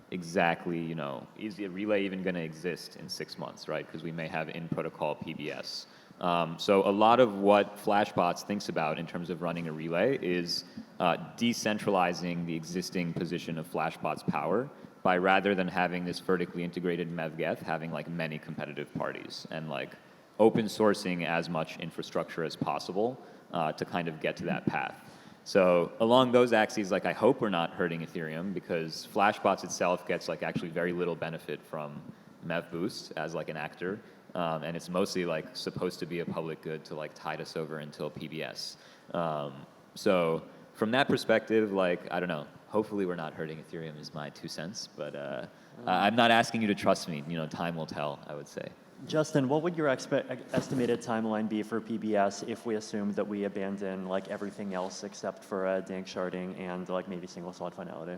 exactly, is the relay even going to exist in 6 months, right? Because we may have in-protocol PBS. So a lot of what Flashbots thinks about in terms of running a relay is decentralizing the existing position of Flashbots' power by, rather than having this vertically integrated MEV05, having like many competitive parties and like open sourcing as much infrastructure as possible to kind of get to that path. So along those axes, like I hope we're not hurting Ethereum, because Flashbots itself gets like actually very little benefit from MEV Boost as like an actor. And it's mostly like supposed to be a public good to like tide us over until PBS. So from that perspective, like, I don't know, hopefully we're not hurting Ethereum is my 2 cents, but I'm not asking you to trust me. Time will tell, I would say. Justin, what would your estimated timeline be for PBS if we assume that we abandon like everything else except for dank sharding and like maybe single slot finality?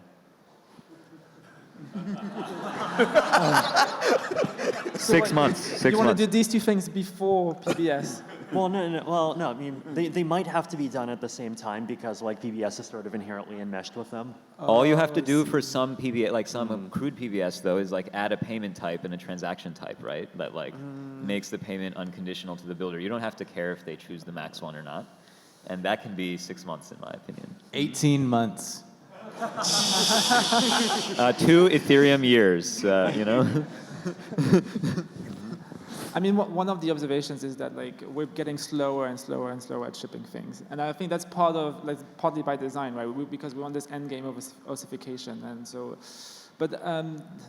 6 months. 6 You want months. to do these two things before PBS? Well, no. I mean, they might have to be done at the same time because like PBS is sort of inherently enmeshed with them. All you have to do for some PBS, like some crude PBS though, is like add a payment type and a transaction type, right? That like makes the payment unconditional to the builder. You don't have to care if they choose the max one or not. And that can be 6 months in my opinion. 18 months. 2 Ethereum years, I mean, one of the observations is that like we're getting slower and slower and slower at shipping things, and I think that's partly by design, right? Because we want this end game of ossification, and so. But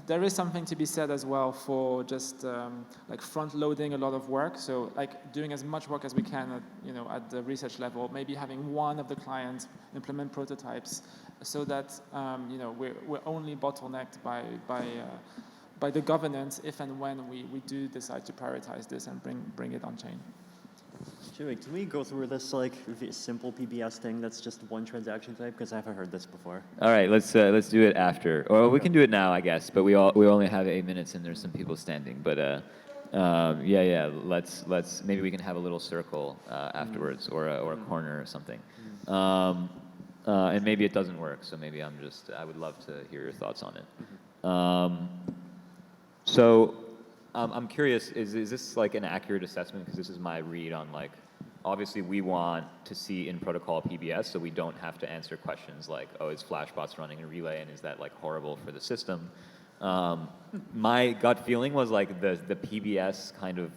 there is something to be said as well for just like front-loading a lot of work. So like doing as much work as we can at the research level. Maybe having one of the clients implement prototypes, so that we're only bottlenecked by the governance if and when we do decide to prioritize this and bring it on chain. Joey, can we go through this like simple PBS thing that's just one transaction type? Because I haven't heard this before. All right, let's do it after, or we can do it now, I guess. But we only have 8 minutes, and there's some people standing. But yeah. Let's maybe we can have a little circle afterwards, or a corner or something. And maybe it doesn't work, so maybe I would love to hear your thoughts on it. So I'm curious, is this like an accurate assessment? Because this is my read on like, obviously we want to see in protocol PBS, so we don't have to answer questions like, oh, is Flashbots running a relay, and is that like horrible for the system? My gut feeling was like the PBS kind of,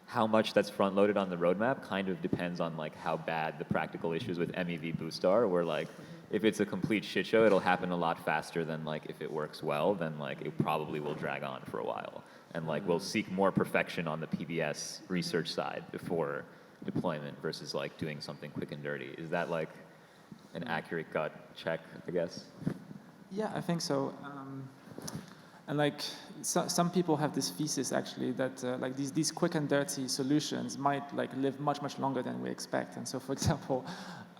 how much that's front loaded on the roadmap kind of depends on like how bad the practical issues with MEV boost are, where like, if it's a complete shit show, it'll happen a lot faster than like if it works well, then like it probably will drag on for a while. And like we'll seek more perfection on the PBS research side before deployment versus like doing something quick and dirty. Is that like an accurate gut check, I guess? Yeah, I think so. And like some people have this thesis actually that like these quick and dirty solutions might like live much longer than we expect. And so, for example,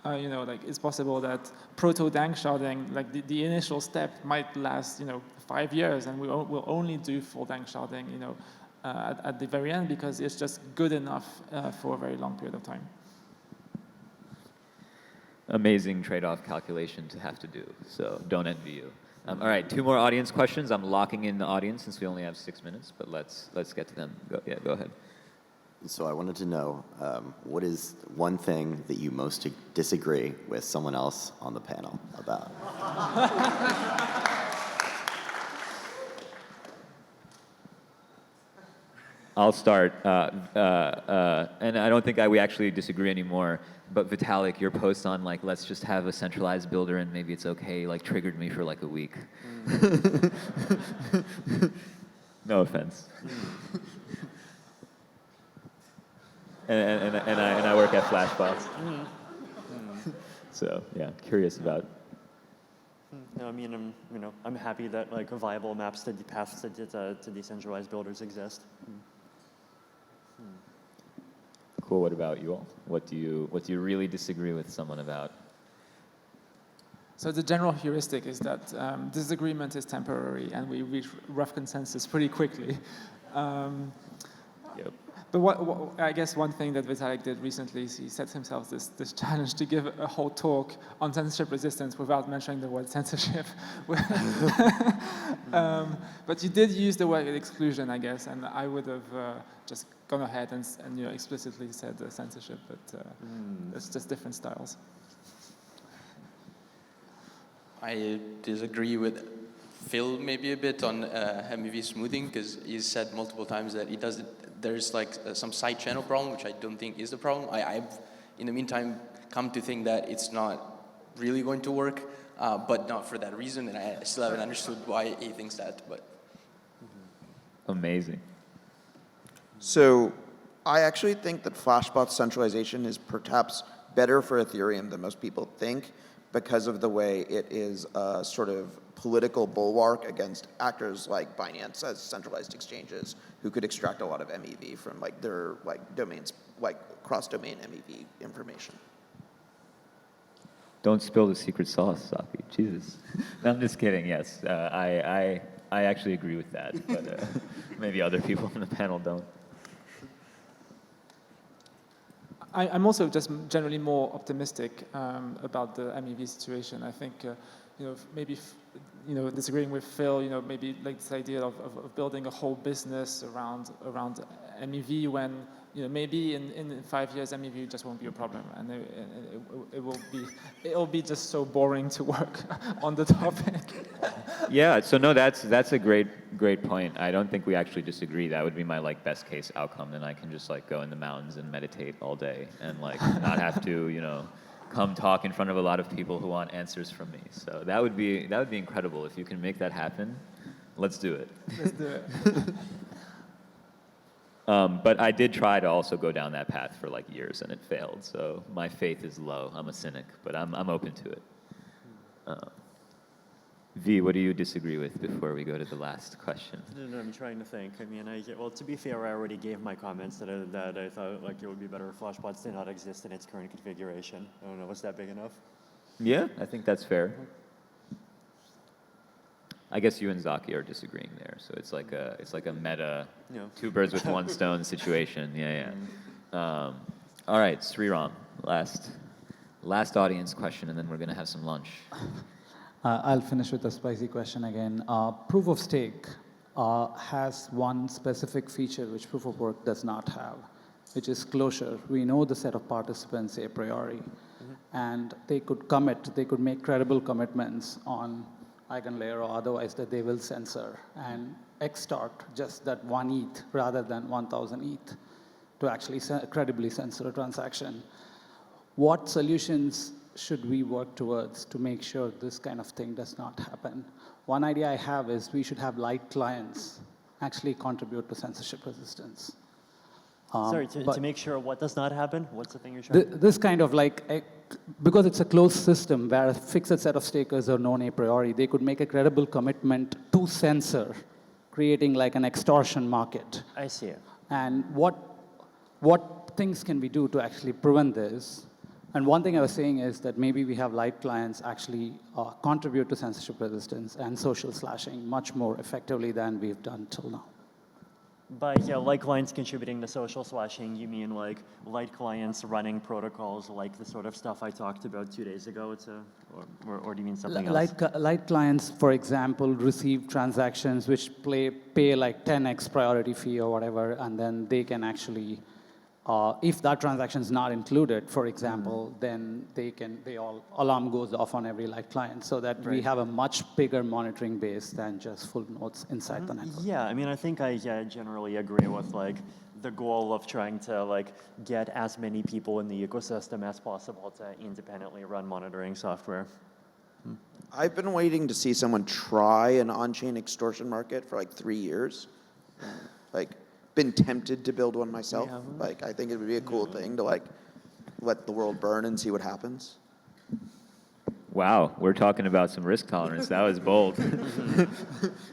like it's possible that proto-dank sharding, like the initial step might last 5 years, and we'll only do full dank sharding at the very end because it's just good enough for a very long period of time. Amazing trade-off calculation to have to do, so don't envy you. All right, 2 more audience questions. I'm locking in the audience since we only have 6 minutes, but let's get to them. Go ahead. So I wanted to know, what is one thing that you most disagree with someone else on the panel about? I'll start, and I don't think we actually disagree anymore, but Vitalik, your post on like, let's just have a centralized builder and maybe it's okay, like triggered me for like a week. No offense. And I work at Flashbots. So yeah, curious about. No, I mean, I'm happy that like viable paths to decentralized builders exist. Cool. What about you all? What do you really disagree with someone about? So the general heuristic is that disagreement is temporary, and we reach rough consensus pretty quickly. Yep. But I guess one thing that Vitalik did recently is he set himself this challenge to give a whole talk on censorship resistance without mentioning the word censorship. But you did use the word exclusion, I guess, and I would have just gone ahead and explicitly said censorship, but it's just different styles. I disagree with Phil maybe a bit on MEV smoothing, because he's said multiple times that there's like some side channel problem, which I don't think is the problem. I've, in the meantime, come to think that it's not really going to work, but not for that reason, and I still haven't understood why he thinks that. But Amazing. So I actually think that Flashbot centralization is perhaps better for Ethereum than most people think, because of the way it is a sort of political bulwark against actors like Binance as centralized exchanges who could extract a lot of MEV from like their like domains, like cross-domain MEV information. Don't spill the secret sauce, Saki. Jesus. No, I'm just kidding. Yes, I actually agree with that, but maybe other people on the panel don't. I'm also just generally more optimistic about the MEV situation. I think, maybe, disagreeing with Phil, maybe like this idea of building a whole business around MEV when, maybe in 5 years MEV just won't be a problem, and it'll be just so boring to work on the topic. Yeah. So no, that's a great point. I don't think we actually disagree. That would be my like best case outcome. Then I can just like go in the mountains and meditate all day and like not have to come talk in front of a lot of people who want answers from me. So that would be incredible if you can make that happen. Let's do it. Let's do it. But I did try to also go down that path for like years and it failed. So my faith is low. I'm a cynic, but I'm open to it. V, what do you disagree with before we go to the last question? No, I'm trying to think. I mean, well, to be fair, I already gave my comments that I thought like it would be better if Flashbots did not exist in its current configuration. I don't know, was that big enough? Yeah, I think that's fair. I guess you and Zaki are disagreeing there, so it's like a meta, two birds with one stone situation. Yeah. All right, Sriram, last audience question, and then we're gonna have some lunch. I'll finish with a spicy question again. Proof of stake has one specific feature which proof of work does not have, which is closure. We know the set of participants a priori, and they could make credible commitments on eigenlayer or otherwise that they will censor and extort just that 1 ETH rather than 1,000 ETH to actually credibly censor a transaction. What solutions should we work towards to make sure this kind of thing does not happen? One idea I have is we should have light clients actually contribute to censorship resistance. Sorry, to make sure what does not happen? What's the thing you're trying to... This kind of because it's a closed system where a fixed set of stakers are known a priori, they could make a credible commitment to censor, creating like an extortion market. I see it. And what things can we do to actually prevent this? And one thing I was saying is that maybe we have light clients actually contribute to censorship resistance and social slashing much more effectively than we've done till now. By light clients contributing to social slashing, you mean like light clients running protocols like the sort of stuff I talked about 2 days ago, or do you mean something else? Light clients, for example, receive transactions which pay like 10x priority fee or whatever, and then they can actually, if that transaction is not included, for example, then alarm goes off on every light client, so that we have a much bigger monitoring base than just full nodes inside the network. Yeah, I mean, I think I generally agree with like the goal of trying to like get as many people in the ecosystem as possible to independently run monitoring software. I've been waiting to see someone try an on-chain extortion market for like 3 years. Been tempted to build one myself. I think it would be a cool thing to like let the world burn and see what happens. Wow, we're talking about some risk tolerance. That was bold.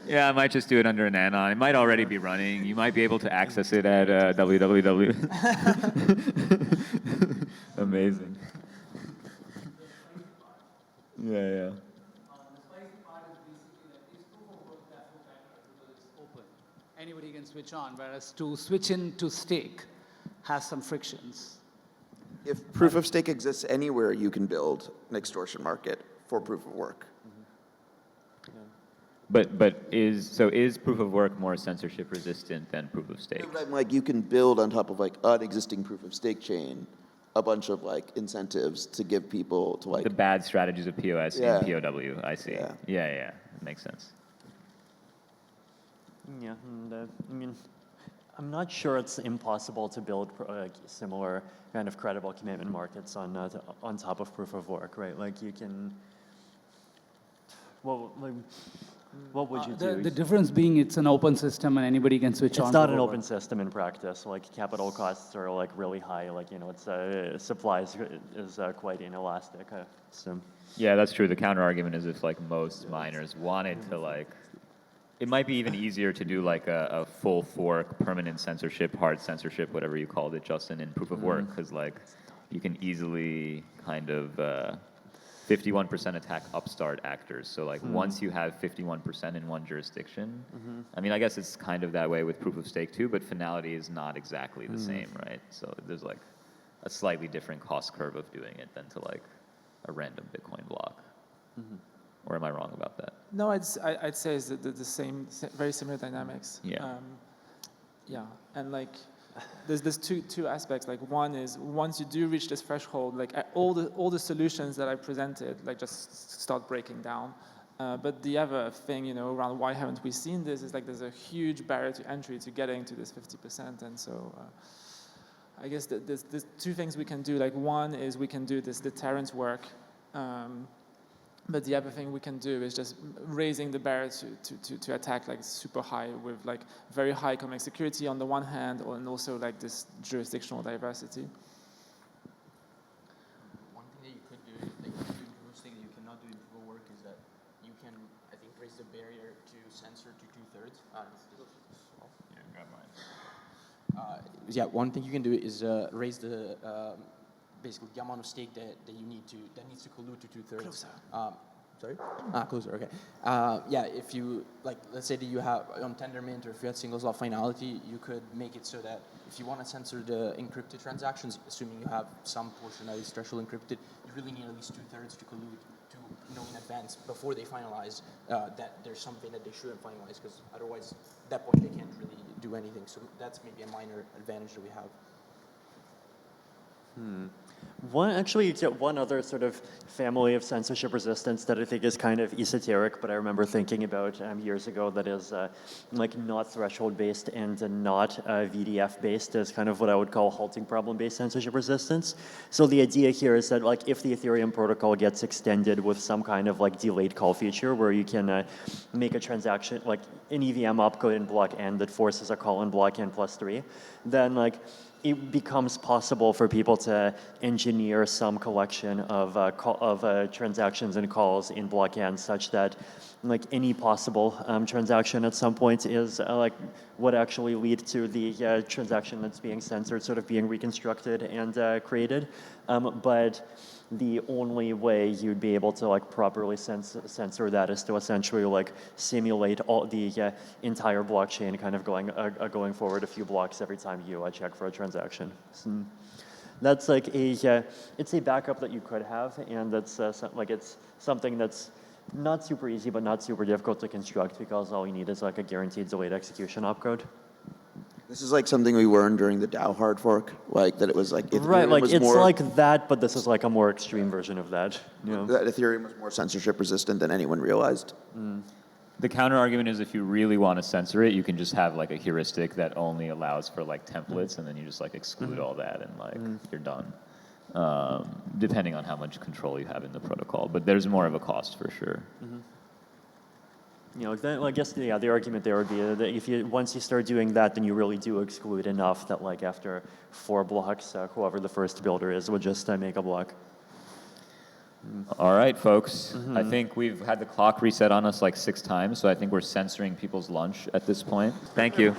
Yeah, I might just do it under an anon. It might already be running. You might be able to access it at www. Amazing. Yeah. Anybody can switch on, whereas to switch into stake has some frictions. If proof of stake exists anywhere, you can build an extortion market for proof of work. But is proof of work more censorship resistant than proof of stake? Like you can build on top of like an existing proof of stake chain a bunch of like incentives to give people to like the bad strategies of POS and POW. I see. Yeah. It makes sense. Yeah, and I mean, I'm not sure it's impossible to build similar kind of credible commitment markets on top of proof of work, right? Like you can, well, like, What would you The, do? the difference being it's an open system and anybody can switch on. It's not to an whatever. open system in practice. Like capital costs are like really high. Like it's supplies is quite inelastic. So Yeah, that's true. The counter argument is if like most miners wanted to like, it might be even easier to do like a full fork, permanent censorship, hard censorship, whatever you called it, Justin, in proof of work, because like you can easily kind of 51% attack upstart actors. So like once you have 51% in one jurisdiction, I mean, I guess it's kind of that way with proof of stake too, but finality is not exactly the same, right? So there's like a slightly different cost curve of doing it than to like a random Bitcoin block. Or am I wrong about that? No, I'd say it's the same, very similar dynamics. Yeah. Yeah, and like, there's two aspects. Like one is once you do reach this threshold, like all the solutions that I presented, like just start breaking down. But the other thing, around why haven't we seen this is like there's a huge barrier to entry to getting to this 50%, and so. I guess there's two things we can do. Like one is we can do this deterrence work, but the other thing we can do is just raising the barrier to attack like super high with like very high economic security on the one hand, and also like this jurisdictional diversity. One thing that you could do, like one thing that you cannot do in proof of work is that you can, I think, raise the barrier to censor to 2/3. Yeah, got mine. Yeah, one thing you can do is raise the basically the amount of stake that needs to collude to 2/3. Closer. Sorry? Closer. Okay. Yeah, if you like, let's say that you have on Tendermint, or if you had singles law finality, you could make it so that if you want to censor the encrypted transactions, assuming you have some portion that is threshold encrypted, you really need at least 2/3 to collude to know in advance before they finalize that there's something that they shouldn't finalize, because otherwise, at that point, they can't really do anything. So that's maybe a minor advantage that we have. One other sort of family of censorship resistance that I think is kind of esoteric, but I remember thinking about years ago, that is like not threshold based and not VDF based, is kind of what I would call halting problem based censorship resistance. So the idea here is that like if the Ethereum protocol gets extended with some kind of like delayed call feature where you can make a transaction like an EVM opcode in block N that forces a call in block N +3, then like it becomes possible for people to engineer some collection of transactions and calls in block N such that like any possible transaction at some point is like would actually lead to the transaction that's being censored sort of being reconstructed and created. But the only way you'd be able to like properly censor that is to essentially like simulate all the entire blockchain kind of going forward a few blocks every time you check for a transaction. So that's like it's a backup that you could have, and that's it's something that's not super easy but not super difficult to construct, because all you need is like a guaranteed delayed execution opcode. This is like something we learned during the DAO hard fork, like that it was like Ethereum Right, like was it's more, like that, but this is like a more extreme version of that. You know? that Ethereum was more censorship resistant than anyone realized. The counter argument is if you really want to censor it, you can just have like a heuristic that only allows for like templates, and then you just like exclude all that, and like you're done. Depending on how much control you have in the protocol, but there's more of a cost for sure. You know, then, I guess the argument there would be that if once you start doing that, then you really do exclude enough that like after 4 blocks, whoever the first builder is would just make a block. All right, folks. I think we've had the clock reset on us like 6 times, so I think we're censoring people's lunch at this point. Thank you.